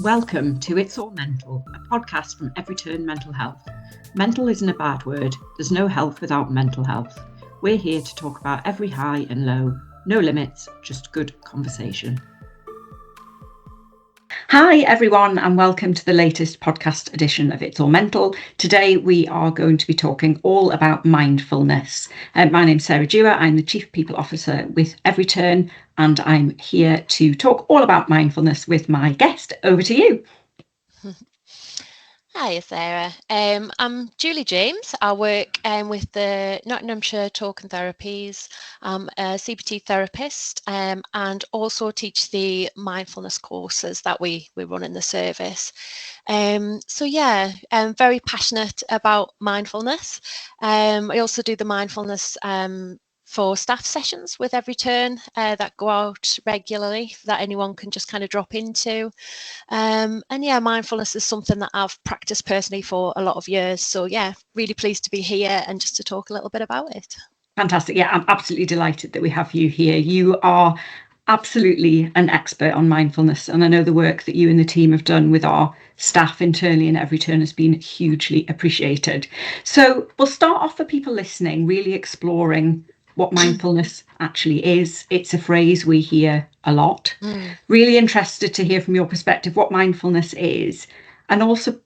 Welcome to It's All Mental, a podcast from Everyturn Mental Health. Mental isn't a bad word. There's no health without mental health. We're here to talk about every high and low, no limits, just good conversation. Hi everyone, and welcome to the latest podcast edition of It's All Mental. Today we are going to be talking all about mindfulness. My name's Sarah Dewar. I'm the Chief People Officer with Everyturn, and I'm here to talk all about mindfulness with my guest. Over to you. Hi Sarah, I'm Julie James. I work with the Nottinghamshire Talk and Therapies. I'm a CBT Therapist and also teach the mindfulness courses that we run in the service. I'm very passionate about mindfulness. I also do the mindfulness for staff sessions with Everyturn that go out regularly, that anyone can just kind of drop into. Mindfulness is something that I've practiced personally for a lot of years. So yeah, really pleased to be here and just to talk a little bit about it. Fantastic. Yeah, I'm absolutely delighted that we have you here. You are absolutely an expert on mindfulness, and I know the work that you and the team have done with our staff internally in Everyturn has been hugely appreciated. So we'll start off for people listening, really exploring what mindfulness actually is. It's a phrase we hear a lot. Really interested to hear from your perspective what mindfulness is, and also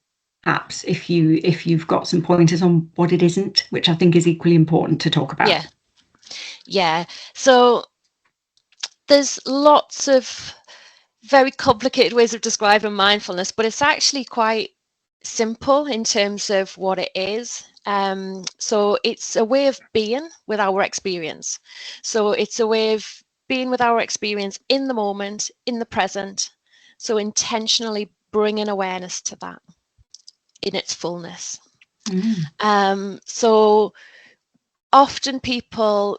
perhaps if you've got some pointers on what it isn't, which I think is equally important to talk about. Yeah. So there's lots of very complicated ways of describing mindfulness, but it's actually quite simple in terms of what it is. So it's a way of being with our experience. So it's a way of being with our experience in the moment, in the present. So intentionally bringing awareness to that in its fullness. So often people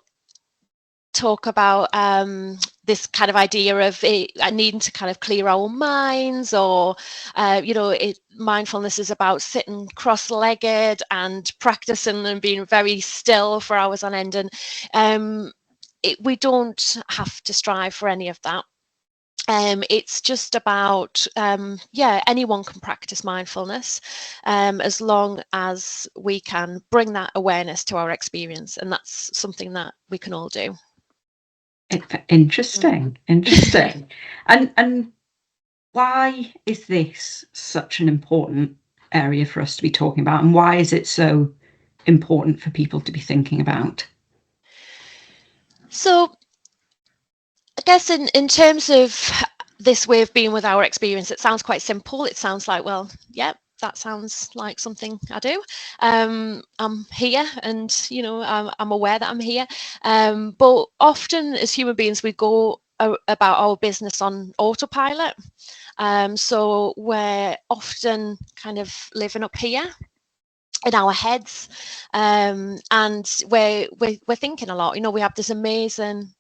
talk about this kind of idea of needing to kind of clear our minds, or mindfulness is about sitting cross-legged and practicing and being very still for hours on end, and we don't have to strive for any of that. It's just about anyone can practice mindfulness as long as we can bring that awareness to our experience, and that's something that we can all do. Interesting. And why is this such an important area for us to be talking about, and why is it so important for people to be thinking about? So I guess in terms of this way of being with our experience, it sounds quite simple. It sounds like, well, yeah, that sounds like something I do. I'm here, and I'm aware that I'm here. But often as human beings, we go about our business on autopilot. So we're often kind of living up here in our heads, and we're thinking a lot. We have this amazing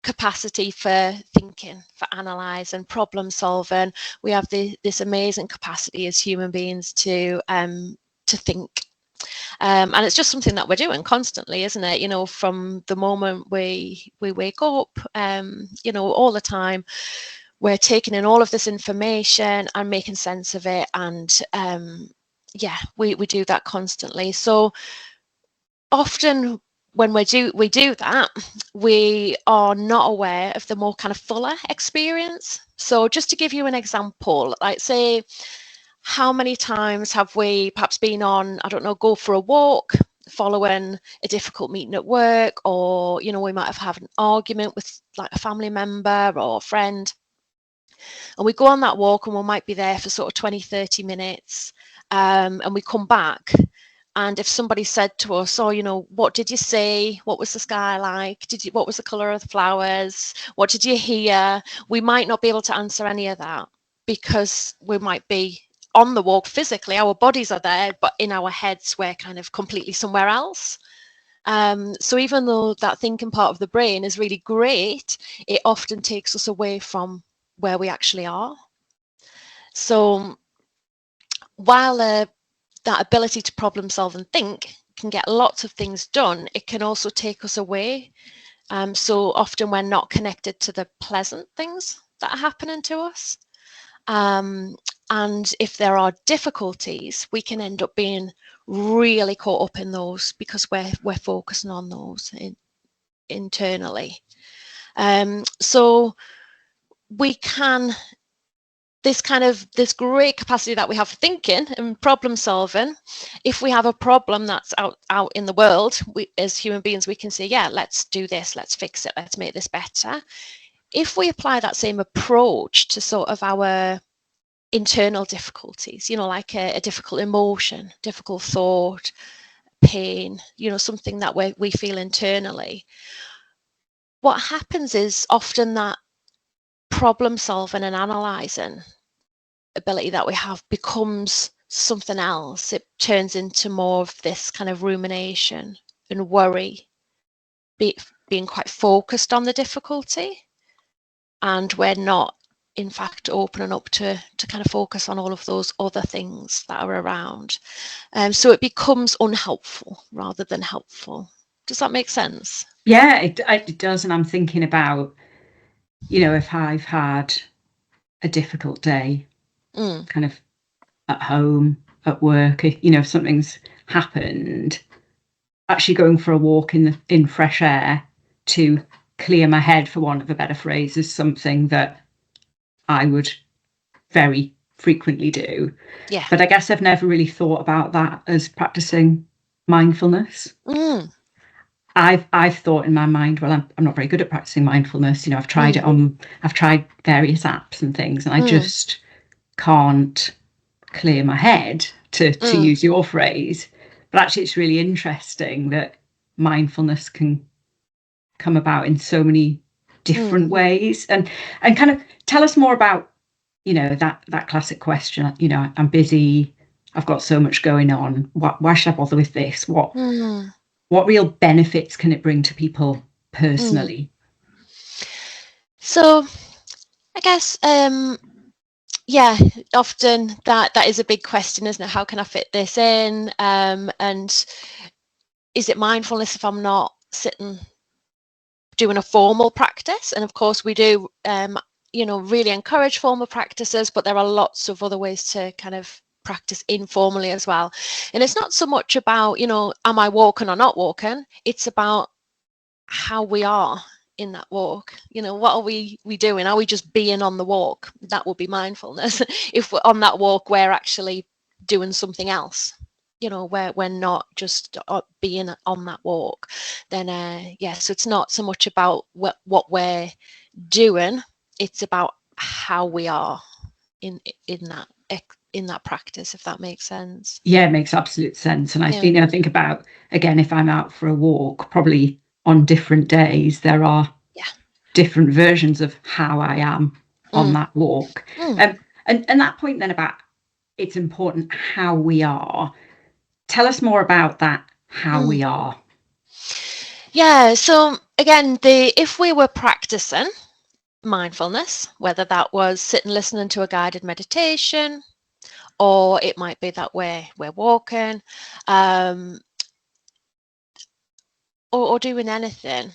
capacity for thinking, for analysing, problem solving. We have this amazing capacity as human beings to think. And it's just something that we're doing constantly, isn't it? From the moment we wake up, all the time, we're taking in all of this information and making sense of it. And we do that constantly. So often when we do that, we are not aware of the more kind of fuller experience. So just to give you an example, like say, how many times have we perhaps been on, I don't know, go for a walk following a difficult meeting at work, or we might have had an argument with like a family member or a friend, and we go on that walk and we might be there for sort of 20-30 minutes, and we come back. And if somebody said to us, what did you see? What was the sky like? What was the colour of the flowers? What did you hear? We might not be able to answer any of that, because we might be on the walk physically, our bodies are there, but in our heads, we're kind of completely somewhere else. So even though that thinking part of the brain is really great, it often takes us away from where we actually are. So while that ability to problem solve and think can get lots of things done, it can also take us away. So often we're not connected to the pleasant things that are happening to us. And if there are difficulties, we can end up being really caught up in those because we're focusing on those internally. So we can, this great capacity that we have for thinking and problem solving, if we have a problem that's out in the world, we as human beings, we can say, yeah, let's do this, let's fix it, let's make this better. If we apply that same approach to sort of our internal difficulties, like a difficult emotion, difficult thought, pain, something that we feel internally, what happens is often that problem solving and analysing ability that we have becomes something else. It turns into more of this kind of rumination and worry, being quite focused on the difficulty, and we're not in fact opening up to kind of focus on all of those other things that are around. So it becomes unhelpful rather than helpful. Does that make sense? Yeah, it does. And I'm thinking about, if I've had a difficult day, kind of at home, at work, if something's happened, actually going for a walk in fresh air to clear my head, for want of a better phrase, is something that I would very frequently do. Yeah. But I guess I've never really thought about that as practicing mindfulness. I've thought in my mind, well, I'm not very good at practicing mindfulness. I've tried it I've tried various apps and things, and I just can't clear my head, to use your phrase. But actually, it's really interesting that mindfulness can come about in so many different ways. And kind of tell us more about, that classic question, I'm busy, I've got so much going on, why should I bother with this? What real benefits can it bring to people personally? So I guess yeah, often that is a big question, isn't it? How can I fit this in? And is it mindfulness if I'm not sitting doing a formal practice? And of course we do really encourage formal practices, but there are lots of other ways to kind of practice informally as well. And it's not so much about, am I walking or not walking? It's about how we are in that walk. What are we doing? Are we just being on the walk? That would be mindfulness. If we're on that walk, we're actually doing something else, where we're not just being on that walk, then so it's not so much about what we're doing, it's about how we are in that practice, if that makes sense. Yeah, it makes absolute sense. And I think about, again, if I'm out for a walk, probably on different days there are different versions of how I am on that walk. And that point then about it's important how we are. Tell us more about that, how we are. Yeah, so again, if we were practicing mindfulness, whether that was sitting listening to a guided meditation, or it might be that we're walking, or doing anything,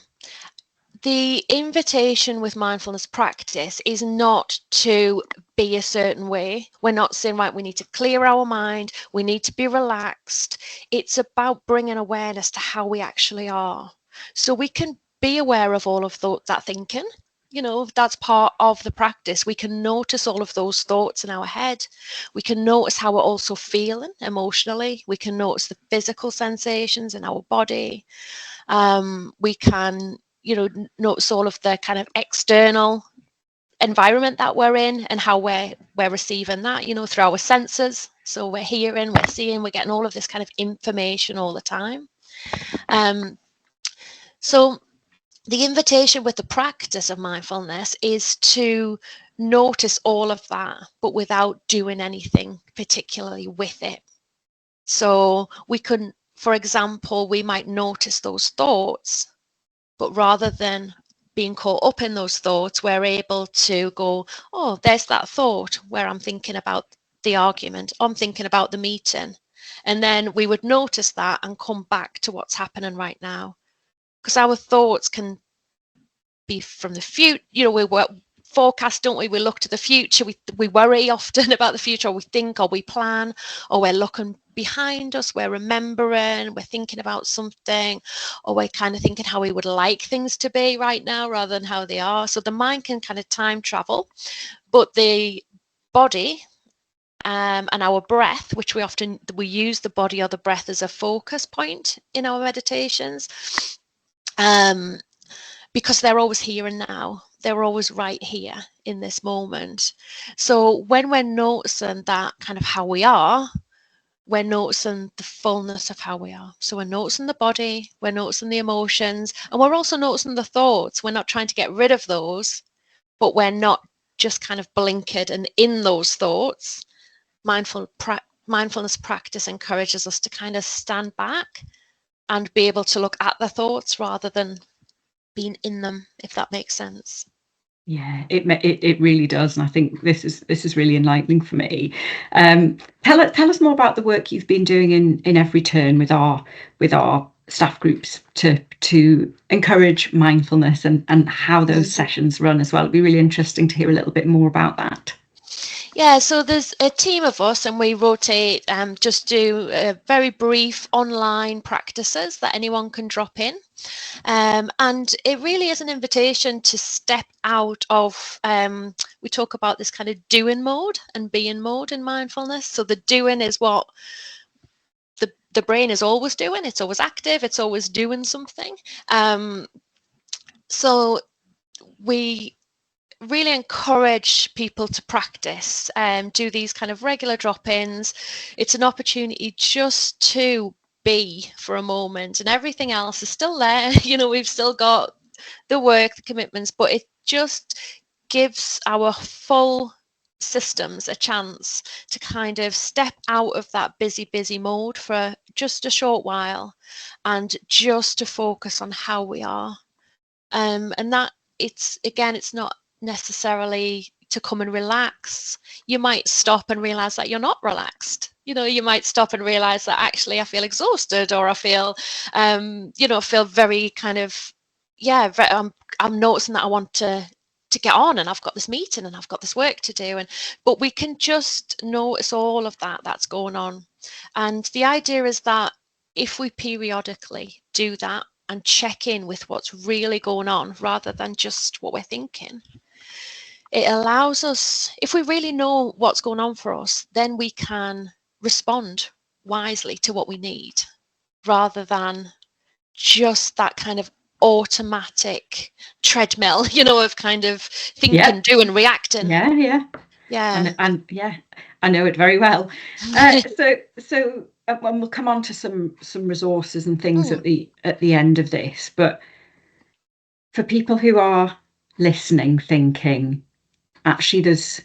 the invitation with mindfulness practice is not to be a certain way. We're not saying, right, we need to clear our mind, we need to be relaxed. It's about bringing awareness to how we actually are. So we can be aware of all of that thinking. That's part of the practice. We can notice all of those thoughts in our head. We can notice how we're also feeling emotionally. We can notice the physical sensations in our body. We can notice all of the kind of external environment that we're in and how we're receiving that, through our senses. So we're hearing, we're seeing, we're getting all of this kind of information all the time. So the invitation with the practice of mindfulness is to notice all of that, but without doing anything particularly with it. So we can, for example, we might notice those thoughts, but rather than being caught up in those thoughts, we're able to go, oh, there's that thought where I'm thinking about the argument, I'm thinking about the meeting. And then we would notice that and come back to what's happening right now. Because our thoughts can be from the future, we're forecast, don't we? We look to the future. We worry often about the future, or we think, or we plan, or we're looking behind us, we're remembering, we're thinking about something, or we're kind of thinking how we would like things to be right now rather than how they are. So the mind can kind of time travel, but the body and our breath, which we use the body or the breath as a focus point in our meditations, because they're always here and now. They're always right here in this moment. So when we're noticing that kind of how we are, we're noticing the fullness of how we are. So we're noticing the body, we're noticing the emotions, and we're also noticing the thoughts. We're not trying to get rid of those, but we're not just kind of blinkered and in those thoughts. Mindfulness practice encourages us to kind of stand back and be able to look at the thoughts rather than being in them, if that makes sense. Yeah, it really does, and I think this is really enlightening for me. Tell us more about the work you've been doing in Everyturn with our staff groups to encourage mindfulness, and how those sessions run as well. It'd be really interesting to hear a little bit more about that. Yeah, so there's a team of us and we rotate, just do very brief online practices that anyone can drop in. And it really is an invitation to step out of, we talk about this kind of doing mode and being mode in mindfulness. So the doing is what the brain is always doing. It's always active. It's always doing something. So we really encourage people to practice and do these kind of regular drop-ins. It's an opportunity just to be for a moment, and everything else is still there. We've still got the work, the commitments, but it just gives our full systems a chance to kind of step out of that busy mode for just a short while and just to focus on how we are. And that it's not necessarily to come and relax. You might stop and realize that you're not relaxed. You might stop and realize that actually I feel exhausted, or I feel feel very kind of, I'm noticing that I want to get on, and I've got this meeting and I've got this work to do, but we can just notice all of that's going on. And the idea is that if we periodically do that and check in with what's really going on rather than just what we're thinking, it allows us, if we really know what's going on for us, then we can respond wisely to what we need rather than just that kind of automatic treadmill, of kind of thinking, doing, reacting. And yeah, I know it very well. So and we'll come on to some resources and things at the end of this, but for people who are listening, thinking, actually there's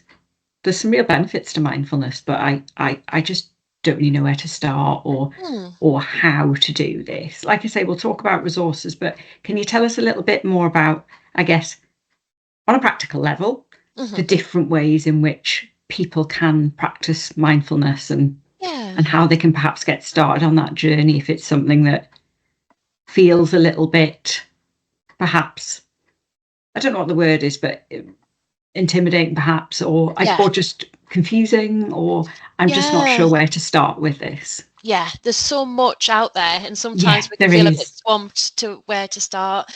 some real benefits to mindfulness, but I just don't really know where to start or how to do this. Like I say, we'll talk about resources, but can you tell us a little bit more about, I guess, on a practical level, the different ways in which people can practice mindfulness and how they can perhaps get started on that journey if it's something that feels a little bit, perhaps, I don't know what the word is, but intimidating perhaps, or just confusing, or I'm just not sure where to start with this. Yeah, there's so much out there, and sometimes we can feel a bit swamped to where to start.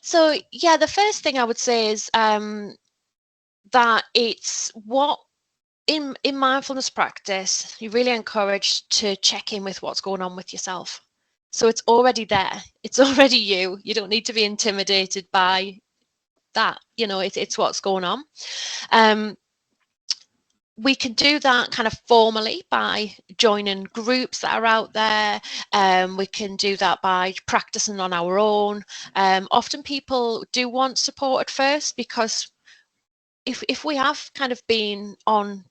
So the first thing I would say is that it's what in mindfulness practice, you're really encouraged to check in with what's going on with yourself. So it's already there. It's already you. You don't need to be intimidated by that. It's what's going on. We can do that kind of formally by joining groups that are out there. We can do that by practicing on our own. Often people do want support at first, because if we have kind of been on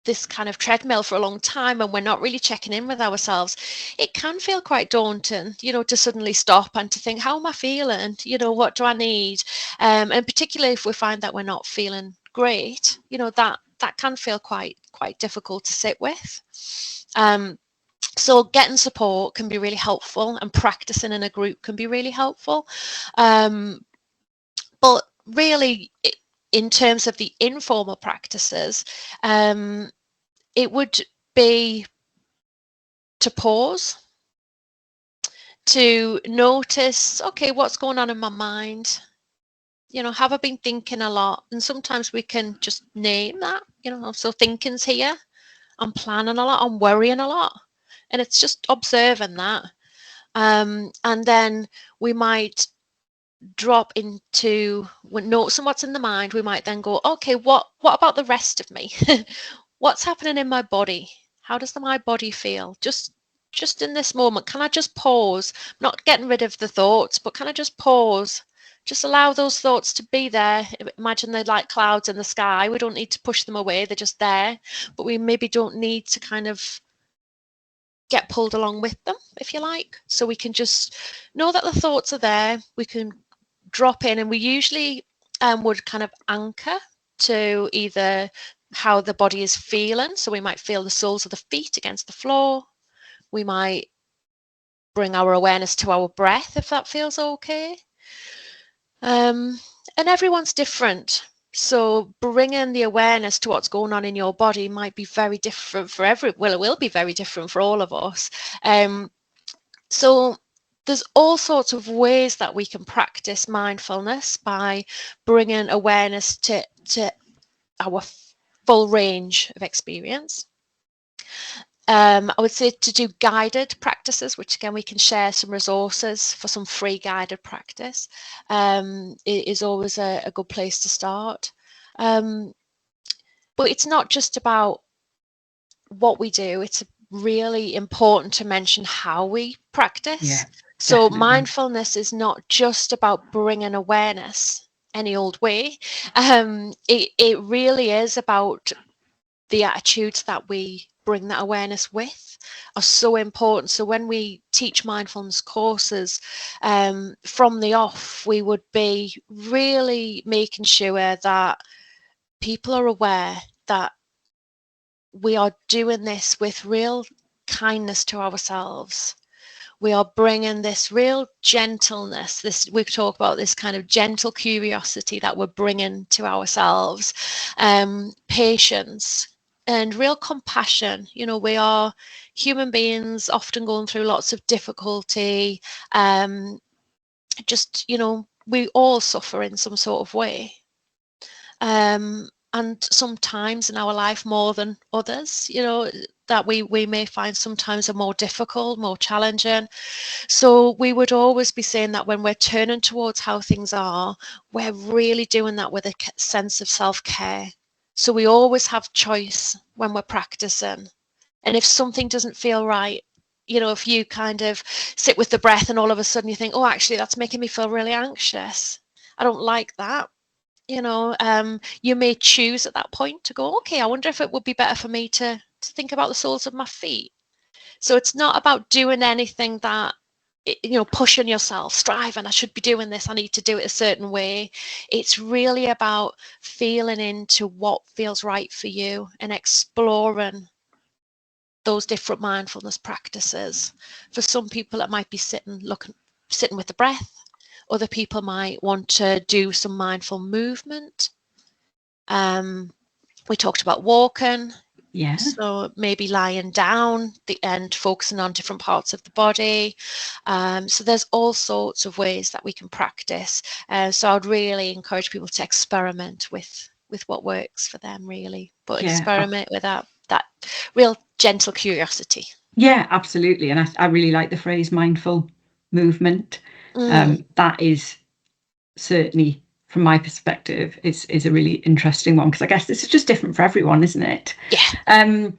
this kind of treadmill for a long time and we're not really checking in with ourselves, it can feel quite daunting, to suddenly stop and to think, how am I feeling? What do I need? And particularly if we find that we're not feeling great, that can feel quite difficult to sit with. So getting support can be really helpful, and practicing in a group can be really helpful. But really, in terms of the informal practices, it would be to pause, to notice, okay, what's going on in my mind? You know, have I been thinking a lot? And sometimes we can just name that, you know, so thinking's here, I'm planning a lot, I'm worrying a lot. And it's just observing that. And then we might drop into noticing what's in the mind. We might then go, okay, what about the rest of me? What's happening in my body? How does my body feel? Just in this moment, can I just pause? I'm not getting rid of the thoughts, but can I just pause? Just allow those thoughts to be there. Imagine they're like clouds in the sky. We don't need to push them away. They're just there. But we maybe don't need to kind of get pulled along with them, if you like. So we can just know that the thoughts are there. We can drop in, and we usually would kind of anchor to either how the body is feeling. So we might feel the soles of the feet against the floor. We might bring our awareness to our breath if that feels okay. And everyone's different. So bringing the awareness to what's going on in your body might be very different for well, it will be very different for all of us. So there's all sorts of ways that we can practice mindfulness by bringing awareness to our full range of experience. I would say to do guided practices, which again we can share some resources for some free guided practice, is always a good place to start. But it's not just about what we do, it's really important to mention how we practice. Yeah, so definitely. Mindfulness is not just about bringing awareness any old way. It really is about the attitudes that we bring that awareness with are so important. So when we teach mindfulness courses, from the off, we would be really making sure that people are aware that we are doing this with real kindness to ourselves. We are bringing this real gentleness. We talk about this kind of gentle curiosity that we're bringing to ourselves, patience, and real compassion. You know, we are human beings, often going through lots of difficulty. You know, we all suffer in some sort of way. And sometimes in our life more than others, you know, that we may find sometimes are more difficult, more challenging. So we would always be saying that when we're turning towards how things are, we're really doing that with a sense of self-care. So we always have choice when we're practicing. And if something doesn't feel right, you know, if you kind of sit with the breath and all of a sudden you think, oh, actually, that's making me feel really anxious, I don't like that. You know, you may choose at that point to go, okay, I wonder if it would be better for me to think about the soles of my feet. So it's not about doing anything that, you know, pushing yourself, striving, I should be doing this, I need to do it a certain way. It's really about feeling into what feels right for you and exploring those different mindfulness practices. For some people, it might be sitting with the breath. Other people might want to do some mindful movement. We talked about walking. Yeah. So maybe lying down and focusing on different parts of the body. So there's all sorts of ways that we can practice. So I'd really encourage people to experiment with what works for them, really. But Yeah, experiment with that real gentle curiosity. Yeah, absolutely. And I really like the phrase mindful movement. That is certainly, from my perspective, is a really interesting one, because I guess this is just different for everyone, isn't it? Yeah.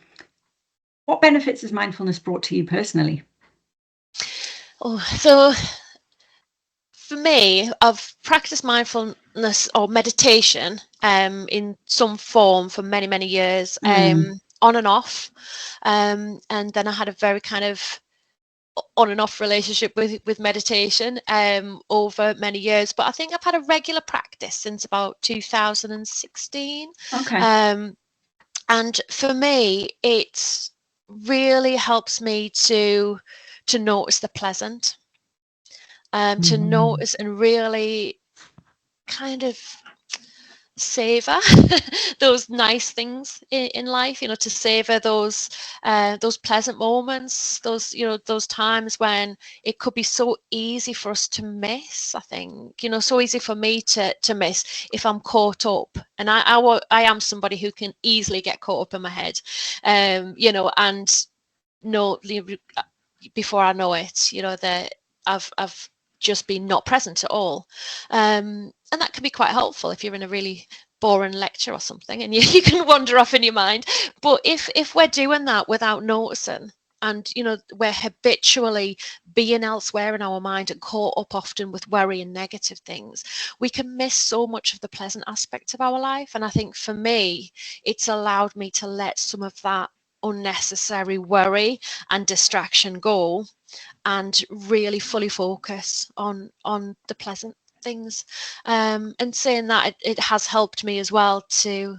What benefits has mindfulness brought to you personally? Oh, so for me, I've practiced mindfulness or meditation in some form for many, many years, on and off. And then I had a very kind of on and off relationship with meditation over many years. But I think I've had a regular practice since about 2016. Okay. And for me, it really helps me to notice the pleasant. To notice and really kind of savor those nice things in life, to savor those pleasant moments, those times when it could be so easy for us to miss. I think, so easy for me to miss if I'm caught up, and I am somebody who can easily get caught up in my head, and know before I know it, that I've just been not present at all, and that can be quite helpful if you're in a really boring lecture or something, and you can wander off in your mind. But if we're doing that without noticing, and we're habitually being elsewhere in our mind and caught up often with worry and negative things, we can miss so much of the pleasant aspects of our life. And I think for me, it's allowed me to let some of that unnecessary worry and distraction go, and really fully focus on the pleasant things. And saying that, it has helped me as well to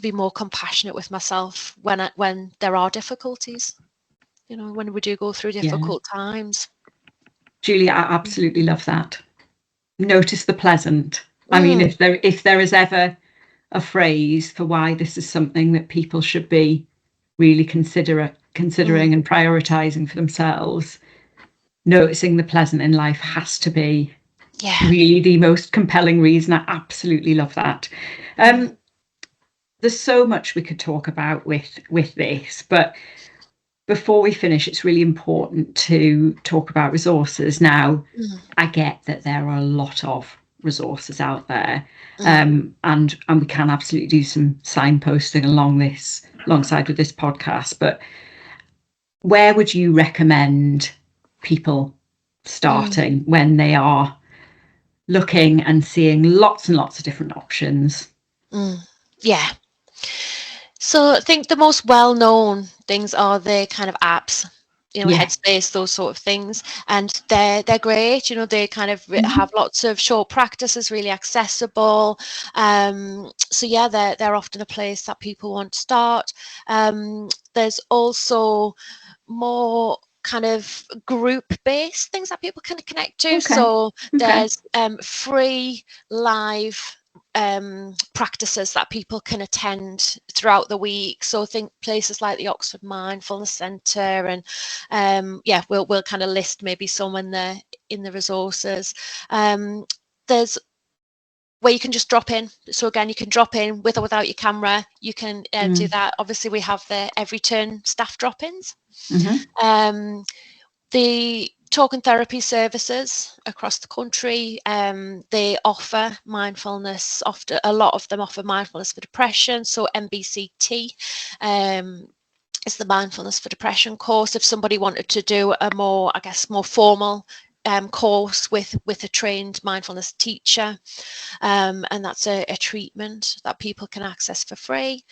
be more compassionate with myself when there are difficulties, when we do go through difficult times. Julie, I absolutely love that. Notice the pleasant. I mean, if there is ever a phrase for why this is something that people should be really considering and prioritizing for themselves, noticing the pleasant in life has to be really the most compelling reason. I absolutely love that. There's so much we could talk about with this, but before we finish, it's really important to talk about resources. Now, I get that there are a lot of resources out there, and we can absolutely do some signposting alongside with this podcast. But where would you recommend people starting when they are looking and seeing lots and lots of different options? Yeah. So I think the most well-known things are the kind of apps, Headspace, those sort of things, and they're great. They kind of have lots of short practices, really accessible. So yeah, they're often a place that people want to start. There's also more kind of group-based things that people can connect to. So there's free live practices that people can attend throughout the week. So think places like the Oxford Mindfulness Centre, and we'll kind of list maybe some in the resources. There's where you can just drop in. So again, you can drop in with or without your camera. You can do that. Obviously, we have the Everyturn staff drop-ins. The talk and therapy services across the country, they offer mindfulness. Often, a lot of them offer mindfulness for depression. So MBCT is the mindfulness for depression course. If somebody wanted to do a more formal course with a trained mindfulness teacher, and that's a treatment that people can access for free.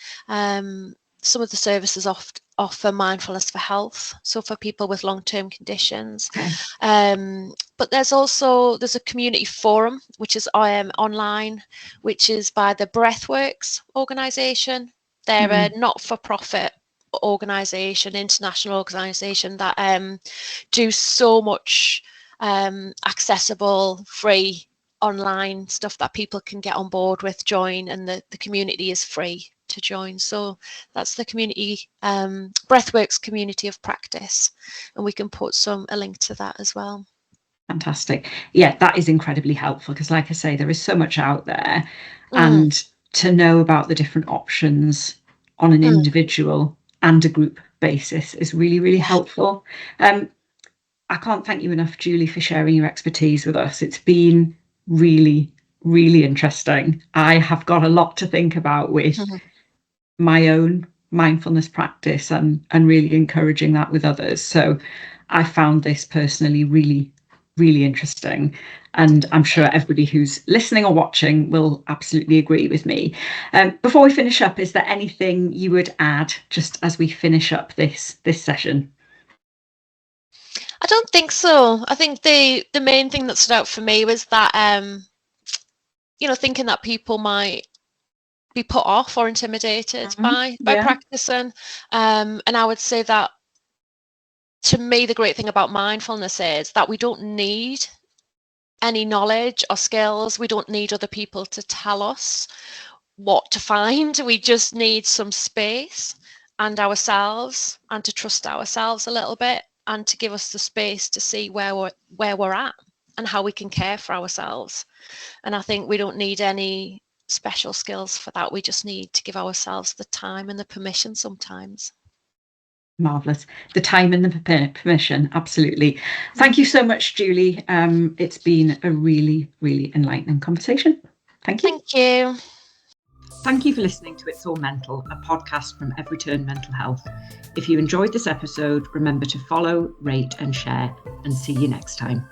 Some of the services offer mindfulness for health, so for people with long-term conditions. But there's a community forum which is online, which is by the Breathworks organisation. They're a not-for-profit organisation, international organisation that do so much accessible, free online stuff that people can get on board with, join, and the community is free to join. So that's the community, Breathworks community of practice, and we can put a link to that as well. Fantastic. Yeah, that is incredibly helpful, because like I say, there is so much out there, and to know about the different options on an individual and a group basis is really, really helpful. I can't thank you enough, Julie, for sharing your expertise with us. It's been really, really interesting. I have got a lot to think about with my own mindfulness practice and really encouraging that with others. So I found this personally really, really interesting. And I'm sure everybody who's listening or watching will absolutely agree with me. Before we finish up, is there anything you would add just as we finish up this session? I don't think so. I think the main thing that stood out for me was that, thinking that people might be put off or intimidated by practicing. And I would say that, to me, the great thing about mindfulness is that we don't need any knowledge or skills. We don't need other people to tell us what to find. We just need some space and ourselves, and to trust ourselves a little bit, and to give us the space to see where we're at and how we can care for ourselves. And I think we don't need any special skills for that. We just need to give ourselves the time and the permission sometimes. Marvellous. The time and the permission, absolutely. Thank you so much, Julie. It's been a really, really enlightening conversation. Thank you. Thank you. Thank you for listening to It's All Mental, a podcast from Everyturn Mental Health. If you enjoyed this episode, remember to follow, rate and share, and see you next time.